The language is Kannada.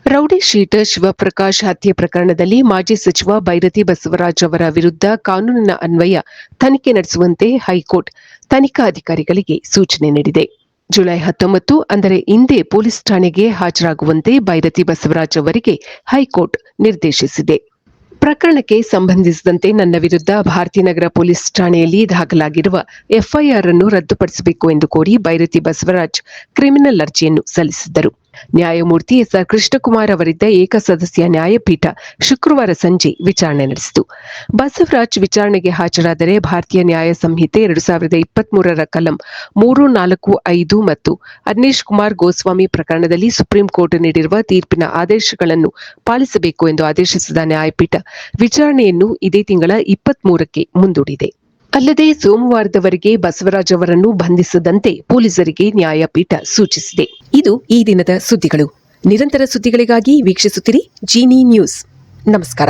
ರೌಡಿ ಶೀಟರ್ ಶಿವಪ್ರಕಾಶ್ ಹತ್ಯೆ ಪ್ರಕರಣದಲ್ಲಿ ಮಾಜಿ ಸಚಿವ ಬೈರತಿ ಬಸವರಾಜ್ ಅವರ ವಿರುದ್ಧ ಕಾನೂನಿನ ಅನ್ವಯ ತನಿಖೆ ನಡೆಸುವಂತೆ ಹೈಕೋರ್ಟ್ ತನಿಖಾಧಿಕಾರಿಗಳಿಗೆ ಸೂಚನೆ ನೀಡಿದೆ. ಜುಲೈ 19 ಅಂದರೆ ಇಂದೇ ಪೊಲೀಸ್ ಠಾಣೆಗೆ ಹಾಜರಾಗುವಂತೆ ಬೈರತಿ ಬಸವರಾಜ್ ಅವರಿಗೆ ಹೈಕೋರ್ಟ್ ನಿರ್ದೇಶಿಸಿದೆ. ಪ್ರಕರಣಕ್ಕೆ ಸಂಬಂಧಿಸಿದಂತೆ ನನ್ನ ವಿರುದ್ಧ ಭಾರತೀನಗರ ಪೊಲೀಸ್ ಠಾಣೆಯಲ್ಲಿ ದಾಖಲಾಗಿರುವ ಎಫ್ಐಆರ್ ಅನ್ನು ರದ್ದುಪಡಿಸಬೇಕು ಎಂದು ಕೋರಿ ಬೈರತಿ ಬಸವರಾಜ್ ಕ್ರಿಮಿನಲ್ ಅರ್ಜಿಯನ್ನು ಸಲ್ಲಿಸಿದ್ದರು. ನ್ಯಾಯಮೂರ್ತಿ ಎಸ್ಆರ್ ಕೃಷ್ಣಕುಮಾರ್ ಅವರಿದ್ದ ಏಕಸದಸ್ಯ ನ್ಯಾಯಪೀಠ ಶುಕ್ರವಾರ ಸಂಜೆ ವಿಚಾರಣೆ ನಡೆಸಿತು. ಬಸವರಾಜ್ ವಿಚಾರಣೆಗೆ ಹಾಜರಾದರೆ ಭಾರತೀಯ ನ್ಯಾಯ ಸಂಹಿತೆ 2023ರ ಕಲಂ 345 ಮತ್ತು ಅರ್ನೇಶ್ ಕುಮಾರ್ ಗೋಸ್ವಾಮಿ ಪ್ರಕರಣದಲ್ಲಿ ಸುಪ್ರೀಂ ಕೋರ್ಟ್ ನೀಡಿರುವ ತೀರ್ಪಿನ ಆದೇಶಗಳನ್ನು ಪಾಲಿಸಬೇಕು ಎಂದು ಆದೇಶಿಸಿದ ನ್ಯಾಯಪೀಠ ವಿಚಾರಣೆಯನ್ನು ಇದೇ ತಿಂಗಳ 23ಕ್ಕೆ ಮುಂದೂಡಿದೆ. ಅಲ್ಲದೆ ಸೋಮವಾರದವರೆಗೆ ಬಸವರಾಜ್ ಅವರನ್ನು ಬಂಧಿಸದಂತೆ ಪೊಲೀಸರಿಗೆ ನ್ಯಾಯಪೀಠ ಸೂಚಿಸಿದೆ. ಇದು ಈ ದಿನದ ಸುದ್ದಿಗಳು. ನಿರಂತರ ಸುದ್ದಿಗಳಿಗಾಗಿ ವೀಕ್ಷಿಸುತ್ತಿರಿ ಜೀನಿ ನ್ಯೂಸ್. ನಮಸ್ಕಾರ.